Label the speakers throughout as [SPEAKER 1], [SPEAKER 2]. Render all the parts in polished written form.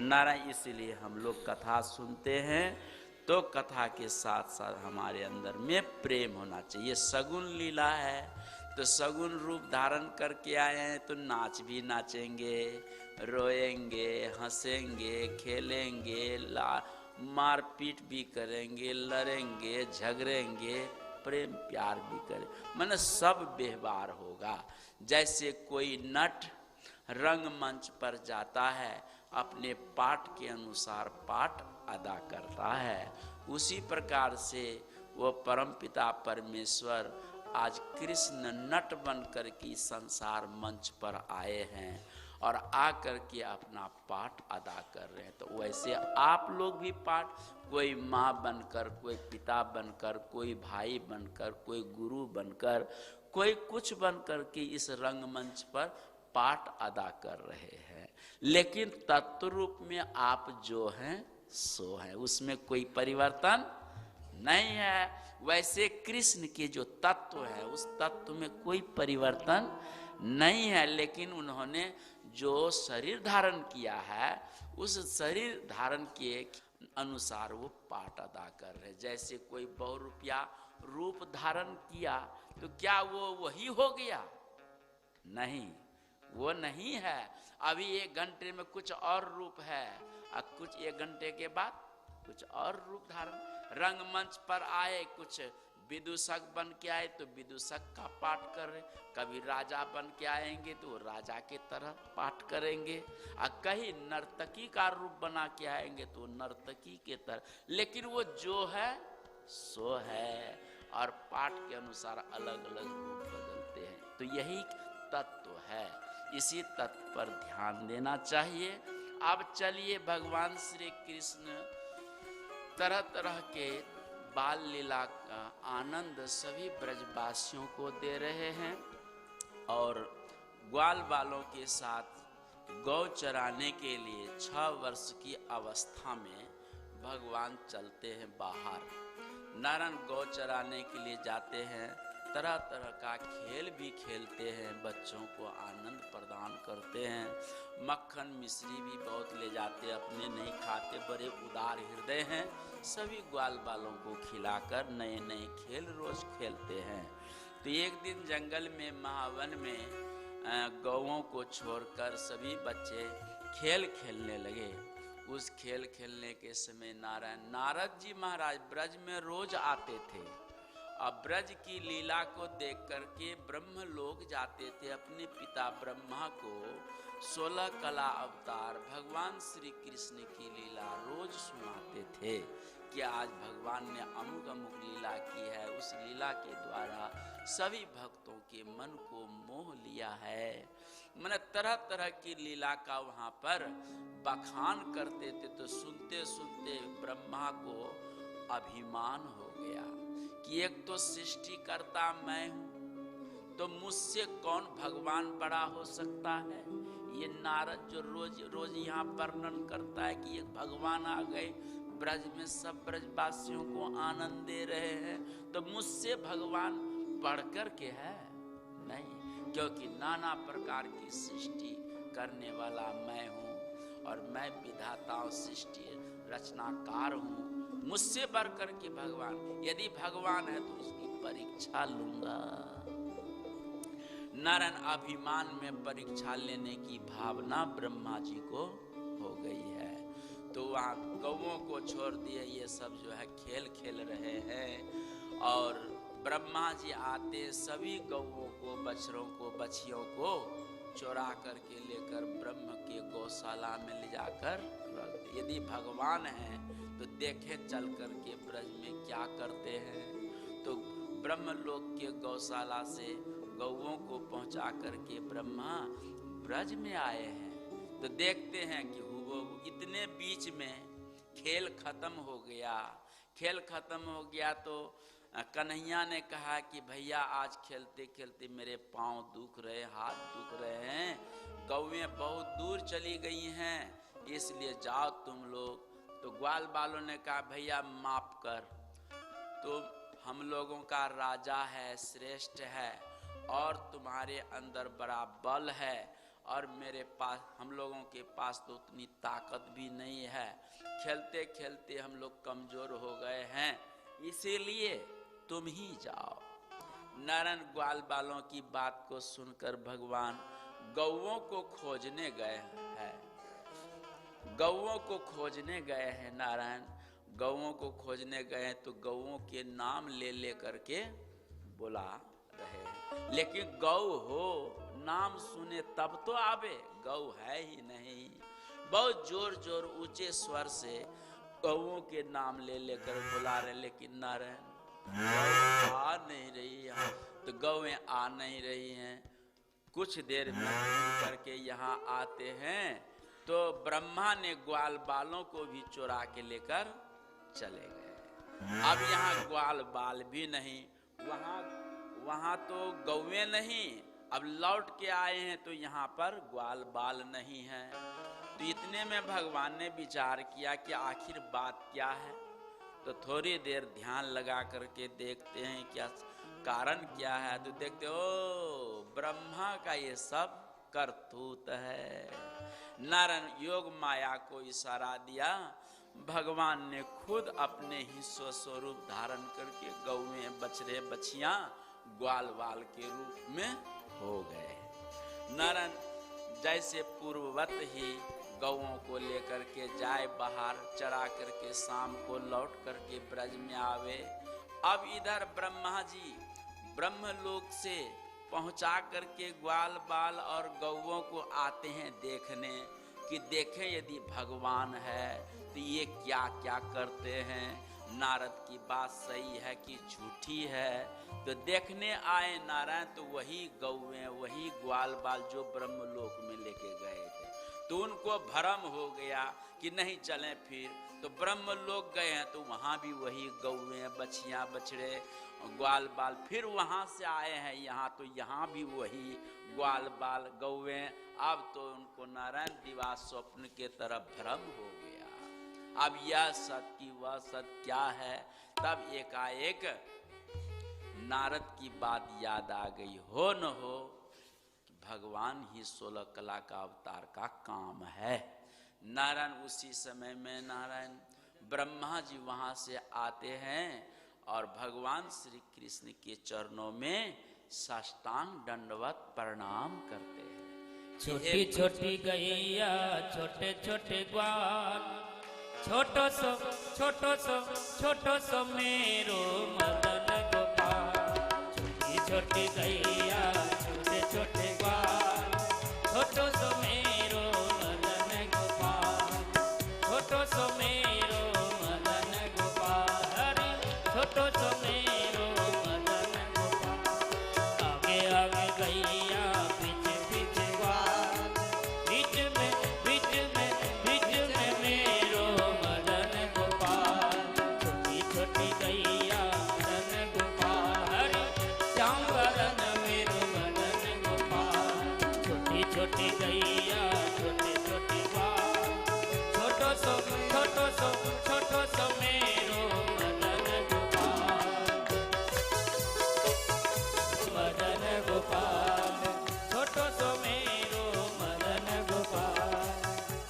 [SPEAKER 1] तो नारायण, इसलिए हम लोग कथा सुनते हैं तो कथा के साथ साथ हमारे अंदर में प्रेम होना चाहिए। सगुन लीला है तो सगुन रूप धारण करके आए हैं तो नाच भी नाचेंगे, रोएंगे, हंसेंगे, खेलेंगे, मारपीट भी करेंगे, लड़ेंगे, झगड़ेंगे, प्रेम प्यार भी करें, माने सब व्यवहार होगा। जैसे कोई नट रंगमंच पर जाता है, अपने पाठ के अनुसार पाठ अदा करता है, उसी प्रकार से वो परमपिता परमेश्वर आज कृष्ण नट बनकर के संसार मंच पर आए हैं और आकर के अपना पाठ अदा कर रहे हैं। तो वैसे आप लोग भी पाठ, कोई माँ बनकर, कोई पिता बनकर, कोई भाई बनकर, कोई गुरु बनकर, कोई कुछ बनकर के इस रंगमंच पर पाठ अदा कर रहे हैं, लेकिन तत्व रूप में आप जो हैं सो हैं, उसमें कोई परिवर्तन नहीं है। वैसे कृष्ण के जो तत्व है उस तत्व में कोई परिवर्तन नहीं है, लेकिन उन्होंने जो शरीर धारण किया है उस शरीर धारण के अनुसार वो पाठ अदा कर रहे। जैसे कोई बहुरूपिया रूप धारण किया तो क्या वो वही हो गया? नहीं, वो नहीं है। अभी 1 घंटे में कुछ और रूप है और कुछ 1 घंटे के बाद कुछ और रूप धारण। रंगमंच पर आए, कुछ विदूषक बन के आए तो विदूषक का पाठ कर रहे, कभी राजा बन के आएंगे तो राजा के तरह पाठ करेंगे, और कहीं नर्तकी का रूप बना के आएंगे तो नर्तकी के तरह, लेकिन वो जो है सो है, और पाठ के अनुसार अलग अलग रूप बदलते हैं। तो यही तत्व है, इसी तत्व पर ध्यान देना चाहिए। अब चलिए, भगवान श्री कृष्ण तरह तरह के बाल लीला का आनंद सभी ब्रजवासियों को दे रहे हैं, और ग्वाल बालों के साथ गौ चराने के लिए 6 वर्ष की अवस्था में भगवान चलते हैं बाहर। नारायण गौ चराने के लिए जाते हैं, तरह तरह का खेल भी खेलते हैं, बच्चों को आनंद प्रदान करते हैं। मक्खन मिश्री भी बहुत ले जाते हैं, अपने नहीं खाते, बड़े उदार हृदय हैं, सभी ग्वाल बालों को खिलाकर नए नए खेल रोज खेलते हैं। तो एक दिन जंगल में, महावन में गौओं को छोड़कर सभी बच्चे खेल खेलने लगे। उस खेल खेलने के समय नारद जी महाराज ब्रज में रोज आते थे। अब ब्रज की लीला को देख करके ब्रह्म लोग जाते थे, अपने पिता ब्रह्मा को 16 कला अवतार भगवान श्री कृष्ण की लीला रोज सुनाते थे कि आज भगवान ने अमुक अमुक लीला की है, उस लीला के द्वारा सभी भक्तों के मन को मोह लिया है। मैंने तरह तरह की लीला का वहाँ पर बखान करते थे। तो सुनते सुनते ब्रह्मा को अभिमान हो गया कि एक तो सृष्टिकर्ता मैं हूँ, तो मुझसे कौन भगवान बड़ा हो सकता है। ये नारद जो रोज रोज यहाँ वर्णन करता है कि एक भगवान आ गए ब्रज में, सब ब्रजवासियों को आनंद दे रहे हैं, तो मुझसे भगवान बढ़कर के है नहीं, क्योंकि नाना प्रकार की सृष्टि करने वाला मैं हूँ और मैं विधाता और सृष्टि रचनाकार हूँ, मुझसे बढ़कर के भगवान, यदि भगवान है तो उसकी परीक्षा लूंगा। नारायण अभिमान में परीक्षा लेने की भावना ब्रह्मा जी को हो गई है। तो वहाँ गौओं को छोड़ दिए, ये सब जो है खेल खेल रहे हैं, और ब्रह्मा जी आते सभी गौओं को, बछड़ों को, बछियों को चोरा करके लेकर ब्रह्म के गौशाला में ले जाकर रख दे। यदि भगवान है तो देखें चल करके ब्रज में क्या करते हैं। तो ब्रह्म लोक के गौशाला से गौओं को पहुंचा करके ब्रह्मा ब्रज में आए हैं। तो देखते हैं कि वो इतने बीच में खेल खत्म हो गया। खेल खत्म हो गया तो कन्हैया ने कहा कि भैया आज खेलते खेलते मेरे पाँव दुख रहे, हाथ दुख रहे हैं, गौएं बहुत दूर चली गई हैं, इसलिए जाओ तुम लोग। तो ग्वाल बालों ने कहा भैया माफ कर, तो हम लोगों का राजा है, श्रेष्ठ है, और तुम्हारे अंदर बड़ा बल है और मेरे पास, हम लोगों के पास तो उतनी ताकत भी नहीं है, खेलते खेलते हम लोग कमजोर हो गए हैं, इसीलिए तुम ही जाओ। नारायण ग्वाल बालों की बात को सुनकर भगवान गौओं को खोजने गए हैं, गौओं को खोजने गए हैं। नारायण गौओं को खोजने गए हैं तो गौओं के नाम ले ले करके बुला रहे हैं, लेकिन गौ हो, नाम सुने तब तो आवे, गौ है ही नहीं। बहुत जोर जोर ऊंचे स्वर से गौओं के नाम ले लेकर बुला रहे, लेकिन नारायण गौ आ नहीं रही यहाँ, तो गौएं आ नहीं रही हैं। कुछ देर में घूम करके यहाँ आते हैं तो ब्रह्मा ने ग्वाल बालों को भी चुरा के लेकर चले गए। अब यहाँ ग्वाल बाल भी नहीं, वहाँ तो गौएं नहीं, अब लौट के आए हैं तो यहाँ पर ग्वाल बाल नहीं है। तो इतने में भगवान ने विचार किया कि आखिर बात क्या है। तो थोड़ी देर ध्यान लगा करके देखते हैं क्या कारण क्या है। तो देखते हो ब्रह्मा का ये सब करतूत है। नारायण योग माया को इशारा दिया, भगवान ने खुद अपने ही स्वस्वरूप धारण करके गौएं बछड़े बछियां ग्वाल बाल के रूप में हो गए। नारायण जैसे पूर्ववत ही गौओं को लेकर के जाए बाहर, चरा करके शाम को लौट करके ब्रज में आवे। अब इधर ब्रह्मा जी ब्रह्मलोक से पहुंचा करके ग्वाल बाल और गौओं को आते हैं देखने, कि देखें यदि भगवान है तो ये क्या क्या करते हैं, नारद की बात सही है कि झूठी है। तो देखने आए नारायण, तो वही गौएं वही ग्वाल बाल जो ब्रह्मलोक में लेके गए थे। तो उनको भ्रम हो गया कि नहीं चलें फिर, तो ब्रह्मलोक गए हैं तो वहाँ भी वही गौएं बछियां बछड़े ग्वाल बाल, फिर वहाँ से आए हैं यहाँ तो यहाँ भी वही ग्वाल बाल गौएं। अब तो उनको नारायण दिवा स्वप्न के तरफ भ्रम हो गया, अब यह सत की वह सत क्या है। तब एकाएक नारद की बात याद आ गई, हो न हो भगवान ही 16 कला का अवतार का काम है। नारायण उसी समय में नारायण ब्रह्मा जी वहां से आते हैं और भगवान श्री कृष्ण के चरणों में साष्टांग दंडवत प्रणाम करते हैं।
[SPEAKER 2] छोटी छोटी गैया छोटे छोटे ग्वाल, छोटो सो मेरो मदन गोपाल। छोटी छोटी गैया छोटे छोटे ग्वाल, छोटो सो मेरो मदन गोपाल। छोटो सो मेरो मदन गोपाल, छोटो सो मेरो मदन गोपाल। आगे आगे गैया पीछे पीछे ग्वाल, बीच में मेरो मदन गोपाल। छोटी छोटी गैया मदन गोपाल, श्याम वदन मेरो मदन गोपाल। छोटी छोटी गैया छोटे छोटे ग्वाल, छोटो सो मेरो मदन गोपाल। मदन गोपाल छोटो सो मेरो मदन गोपाल।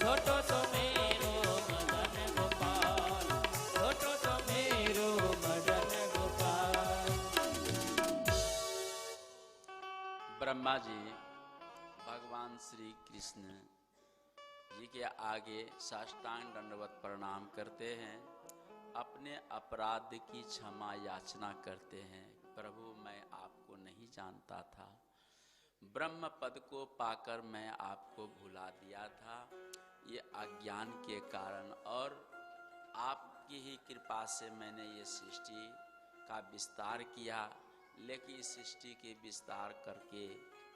[SPEAKER 2] छोटो सो मेरो मदन गोपाल, छोटो सो मेरो मदन गोपाल।
[SPEAKER 1] ब्रह्मा जी भगवान श्री कृष्ण जी के आगे साष्टांग दंडवत प्रणाम करते हैं, अपने अपराध की क्षमा याचना करते हैं। प्रभु मैं आपको नहीं जानता था, ब्रह्म पद को पाकर मैं आपको भुला दिया था, ये अज्ञान के कारण, और आपकी ही कृपा से मैंने ये सृष्टि का विस्तार किया। लेकिन इस सृष्टि के विस्तार करके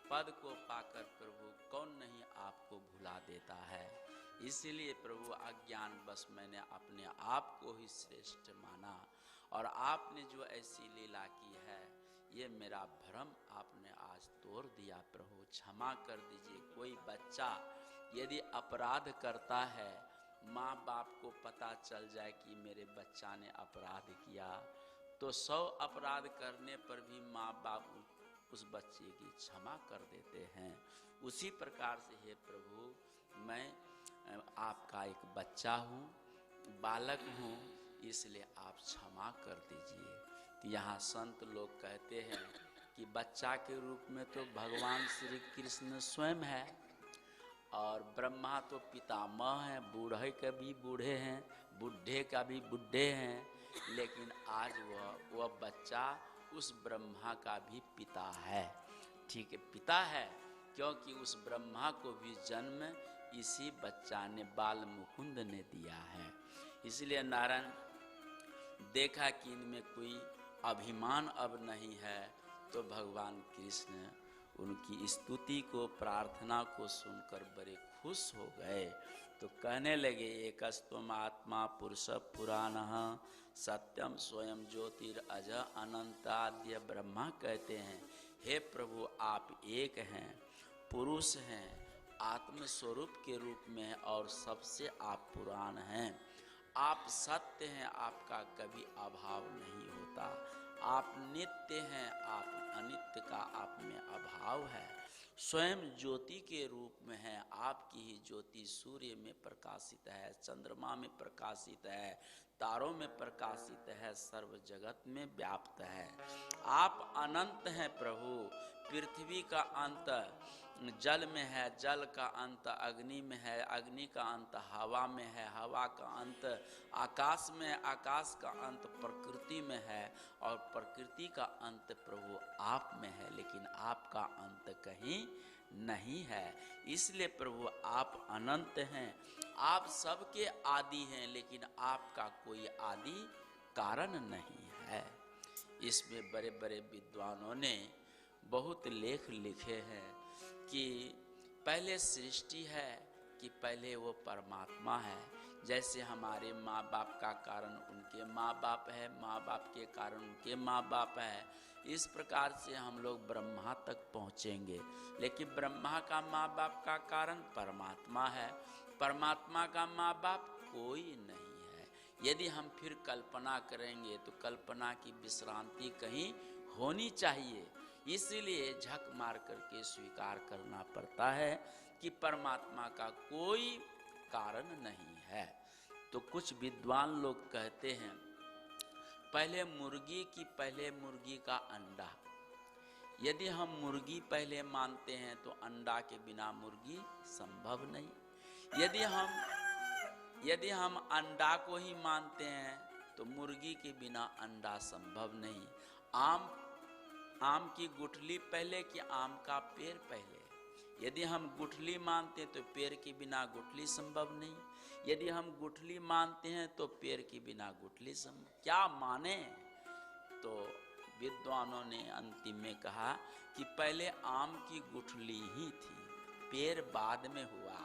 [SPEAKER 1] पद को पाकर प्रभु कौन नहीं आपको भुला देता है। इसीलिए प्रभु अज्ञान बस मैंने अपने आप को ही श्रेष्ठ माना, और आपने जो ऐसी लीला की है ये मेरा भ्रम आपने आज तोड़ दिया। प्रभु क्षमा कर दीजिए। कोई बच्चा यदि अपराध करता है, माँ बाप को पता चल जाए कि मेरे बच्चा ने अपराध किया, तो 100 अपराध करने पर भी माँ बाप उस बच्चे की क्षमा कर देते हैं। उसी प्रकार से हे प्रभु, मैं आपका एक बच्चा हूँ, बालक हूँ, इसलिए आप क्षमा कर दीजिए। तो यहाँ संत लोग कहते हैं कि बच्चा के रूप में तो भगवान श्री कृष्ण स्वयं है, और ब्रह्मा तो पितामह हैं, बूढ़े के भी बूढ़े हैं, बुढ़े का भी बुढ़े हैं, लेकिन आज वह बच्चा उस ब्रह्मा का भी पिता है। ठीक है, पिता है, क्योंकि उस ब्रह्मा को भी जन्म इसी बच्चा ने, बाल मुकुंद ने दिया है। इसलिए नारायण देखा कि इनमें कोई अभिमान अब नहीं है, तो भगवान कृष्ण उनकी स्तुति को, प्रार्थना को सुनकर बड़े खुश हो गए। तो कहने लगे, एकस्तुम आत्मा पुरुष पुराणः सत्यम स्वयं ज्योतिरज अनंताद्य। ब्रह्मा कहते हैं, हे प्रभु आप एक हैं, पुरुष हैं, आत्मस्वरूप के रूप में, और सबसे आप पुराण हैं, आप सत्य हैं, आपका कभी अभाव नहीं होता, आप नित्य हैं, आप अनित्य का आप में अभाव है, स्वयं ज्योति के रूप में है, आपकी ही ज्योति सूर्य में प्रकाशित है, चंद्रमा में प्रकाशित है, तारों में प्रकाशित है, सर्व जगत में व्याप्त है। आप अनंत हैं प्रभु, पृथ्वी का अंत जल में है, जल का अंत अग्नि में है, अग्नि का अंत हवा में है, हवा का अंत आकाश में, आकाश का अंत प्रकृति में है, और प्रकृति का अंत प्रभु आप में है, लेकिन आपका अंत कहीं नहीं है। इसलिए प्रभु आप अनंत हैं, आप सबके आदि हैं, लेकिन आपका कोई आदि कारण नहीं है। इसमें बड़े बड़े विद्वानों ने बहुत लेख लिखे हैं कि पहले सृष्टि है कि पहले वो परमात्मा है। जैसे हमारे माँ बाप का कारण उनके माँ बाप है, माँ बाप के कारण उनके माँ बाप है, इस प्रकार से हम लोग ब्रह्मा तक पहुँचेंगे। लेकिन ब्रह्मा का माँ बाप का कारण परमात्मा है, परमात्मा का माँ बाप कोई नहीं है। यदि हम फिर कल्पना करेंगे तो कल्पना की विश्रांति कहीं होनी चाहिए, इसीलिए झक मार करके स्वीकार करना पड़ता है कि परमात्मा का कोई कारण नहीं है। तो कुछ विद्वान लोग कहते हैं, पहले मुर्गी का अंडा, यदि हम मुर्गी पहले मानते हैं तो अंडा के बिना मुर्गी संभव नहीं। यदि हम अंडा को ही मानते हैं तो मुर्गी के बिना अंडा संभव नहीं। आम की गुठली पहले कि आम का पेड़ पहले? यदि हम गुठली मानते हैं तो पेड़ के बिना गुठली संभव नहीं, यदि हम गुठली मानते हैं तो पेड़ के बिना गुठली संभव। क्या माने? तो विद्वानों ने अंतिम में कहा कि पहले आम की गुठली ही थी, पेड़ बाद में हुआ,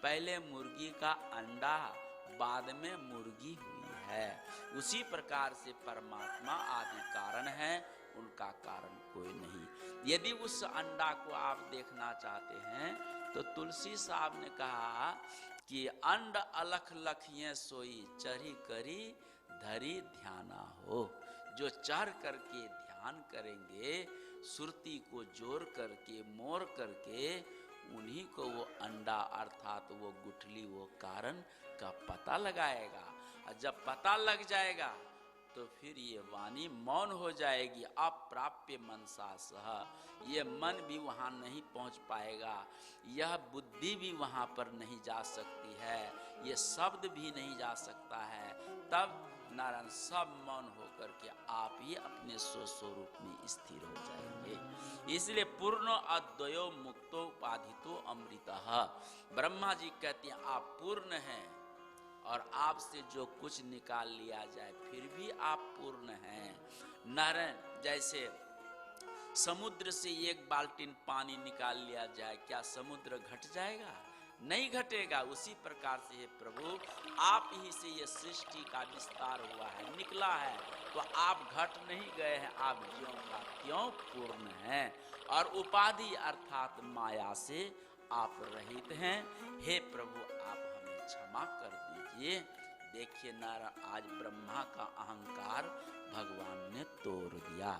[SPEAKER 1] पहले मुर्गी का अंडा बाद में मुर्गी हुई है। उसी प्रकार से परमात्मा आदि कारण है, उनका कारण कोई नहीं। यदि उस अंडा को आप देखना चाहते हैं तो तुलसी साहब ने कहा कि अंड अलख लखिए सोई, चढ़ी करी धरी ध्याना हो। जो चढ़ करके ध्यान करेंगे, सुरती को जोड़ करके मोड़ करके, उन्हीं को वो अंडा अर्थात वो गुठली, वो कारण का पता लगाएगा। और जब पता लग जाएगा तो फिर ये वाणी मौन हो जाएगी। अप्राप्य मनसा सह, ये मन भी वहाँ नहीं पहुँच पाएगा, यह बुद्धि भी वहाँ पर नहीं जा सकती है, ये शब्द भी नहीं जा सकता है। तब नारायण सब मौन होकर के आप ही अपने स्वस्वरूप में स्थिर हो जाएंगे। इसलिए पूर्ण अद्वयो मुक्तो उपाधितो अमृतः। ब्रह्मा जी कहते हैं आप पूर्ण हैं, और आपसे जो कुछ निकाल लिया जाए फिर भी आप पूर्ण हैं। नारायण जैसे समुद्र से एक बाल्टीन पानी निकाल लिया जाए, क्या समुद्र घट जाएगा? नहीं घटेगा। उसी प्रकार से हे प्रभु, आप ही से ये सृष्टि का विस्तार हुआ है, निकला है, तो आप घट नहीं गए हैं, आप ज्यों का त्यों पूर्ण हैं। और उपाधि अर्थात माया से आप रहित हैं। हे प्रभु आप हमें क्षमा कर दीजिए। देखिए नारायण, आज ब्रह्मा का अहंकार भगवान ने तोड़ दिया।